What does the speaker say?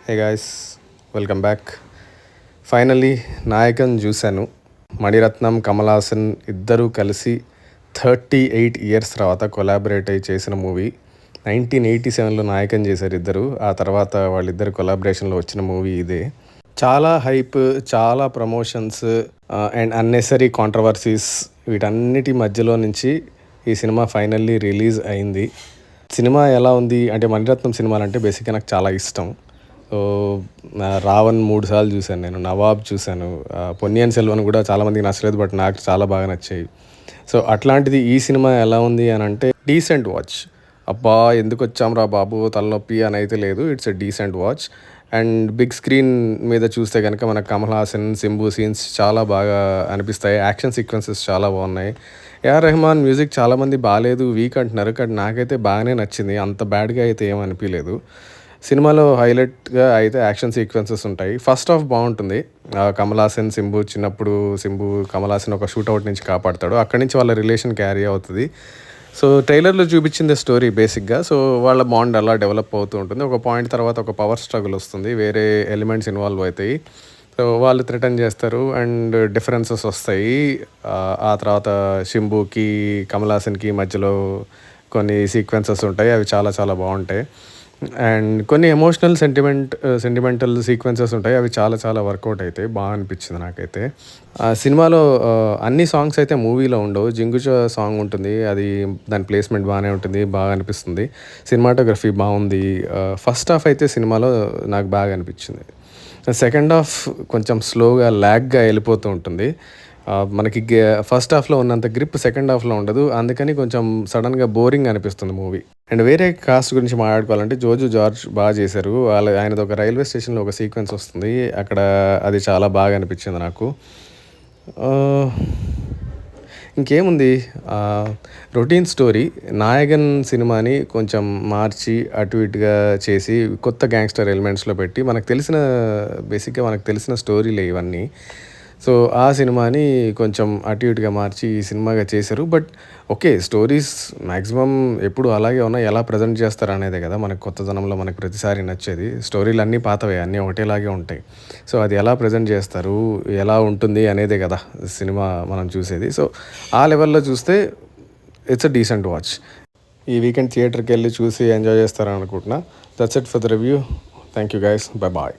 Hey guys, welcome back. Finally Nayakan చూశాను. మణిరత్నం, కమల్ హాసన్ ఇద్దరూ కలిసి 38 ఇయర్స్ తర్వాత కొలాబరేట్ అయ్యి చేసిన మూవీ. 1987లో నాయకన్ చేశారు ఇద్దరు. ఆ తర్వాత వాళ్ళిద్దరు కొలాబరేషన్లో వచ్చిన మూవీ ఇదే. చాలా హైప్, చాలా ప్రమోషన్స్ అండ్ అన్నెసరీ కాంట్రవర్సీస్ వీటన్నిటి మధ్యలో నుంచి ఈ సినిమా ఫైనల్లీ రిలీజ్ అయింది. సినిమా ఎలా ఉంది అంటే, మణిరత్నం సినిమాలంటే బేసిక్గా నాకు చాలా ఇష్టం. సో రావణ్ 3 సార్లు చూశాను నేను, నవాబ్ చూశాను, పొన్నియిన్ సెల్వన్ కూడా చాలామందికి నచ్చలేదు, బట్ నాకు చాలా బాగా నచ్చాయి. సో అట్లాంటిది ఈ సినిమా ఎలా ఉంది అని అంటే, డీసెంట్ వాచ్. అబ్బా ఎందుకు వచ్చాం రా బాబు తలనొప్పి అని అయితే లేదు. It's a decent watch. And big screen మీద చూస్తే కనుక మనకు కమల్ హాసన్, సింబు సీన్స్ చాలా బాగా అనిపిస్తాయి. యాక్షన్ సీక్వెన్సెస్ చాలా బాగున్నాయి. ఏఆర్ రెహమాన్ మ్యూజిక్ చాలామంది బాగాలేదు, వీక్ అంటున్నారు, కానీ నాకైతే బాగానే నచ్చింది. అంత బ్యాడ్గా అయితే ఏం అనిపించలేదు. సినిమాలో హైలైట్గా అయితే యాక్షన్ సీక్వెన్సెస్ ఉంటాయి. ఫస్ట్ హాఫ్ బాగుంటుంది. కమల్ హాసన్, సింబు చిన్నప్పుడు కమల్ హాసన్ ఒక షూట్అవుట్ నుంచి కాపాడుతాడు. అక్కడి నుంచి వాళ్ళ రిలేషన్ క్యారీ అవుతుంది. సో ట్రైలర్లో చూపించింది స్టోరీ బేసిక్గా. సో వాళ్ళ బాండ్ అలా డెవలప్ అవుతూ ఉంటుంది. ఒక పాయింట్ తర్వాత ఒక పవర్ స్ట్రగుల్ వస్తుంది, వేరే ఎలిమెంట్స్ ఇన్వాల్వ్ అవుతాయి. సో వాళ్ళు థ్రెటన్ చేస్తారు అండ్ డిఫరెన్సెస్ వస్తాయి. ఆ తర్వాత షింబుకి, కమల్ హాసన్కి మధ్యలో కొన్ని సీక్వెన్సెస్ ఉంటాయి, అవి చాలా చాలా బాగుంటాయి. అండ్ కొన్ని ఎమోషనల్ సెంటిమెంటల్ సీక్వెన్సెస్ ఉంటాయి, అవి చాలా చాలా వర్కౌట్ అవుతాయి. బాగా అనిపించింది నాకైతే. ఆ సినిమాలో అన్ని సాంగ్స్ అయితే మూవీలో ఉండవు. జింగుచ సాంగ్ ఉంటుంది, అది దాని ప్లేస్మెంట్ బాగానే ఉంటుంది, బాగా అనిపిస్తుంది. సినిమాటోగ్రఫీ బాగుంది. ఫస్ట్ హాఫ్ అయితే సినిమాలో నాకు బాగా అనిపించింది. సెకండ్ హాఫ్ కొంచెం స్లోగా ల్యాగ్గా వెళ్ళిపోతూ ఉంటుంది. మనకి ఫస్ట్ హాఫ్లో ఉన్నంత గ్రిప్ సెకండ్ హాఫ్లో ఉండదు. అందుకని కొంచెం సడన్గా బోరింగ్ అనిపిస్తుంది మూవీ. అండ్ వేరే కాస్ట్ గురించి మాట్లాడుకోవాలంటే జోజు జార్జ్ బాగా చేశారు. ఆయనది ఒక రైల్వే స్టేషన్లో ఒక సీక్వెన్స్ వస్తుంది అక్కడ, అది చాలా బాగా అనిపించింది నాకు. ఇంకేముంది, రొటీన్ స్టోరీ. నాయగన్ సినిమాని కొంచెం మార్చి అటు ఇటుగా చేసి కొత్త గ్యాంగ్స్టర్ ఎలిమెంట్స్లో పెట్టి బేసిక్గా మనకు తెలిసిన స్టోరీలే ఇవన్నీ. సో ఆ సినిమాని కొంచెం అటు ఇటుగా మార్చి ఈ సినిమాగా చేశారు. బట్ ఓకే, స్టోరీస్ మ్యాక్సిమం ఎప్పుడు అలాగే ఉన్నాయి, ఎలా ప్రజెంట్ చేస్తారు అనేదే కదా మనకు కొత్తదనంలో మనకు ప్రతిసారి నచ్చేది. స్టోరీలు అన్నీ పాతవే, అన్నీ ఒకటేలాగే ఉంటాయి. సో అది ఎలా ప్రజెంట్ చేస్తారు, ఎలా ఉంటుంది అనేదే కదా సినిమా మనం చూసేది. సో ఆ లెవెల్లో చూస్తే ఇట్స్ అ డీసెంట్ వాచ్. ఈ వీకెండ్ థియేటర్కి వెళ్ళి చూసి ఎంజాయ్ చేస్తారని అనుకుంటున్నా. That's it for the review. Thank you guys, bye bye.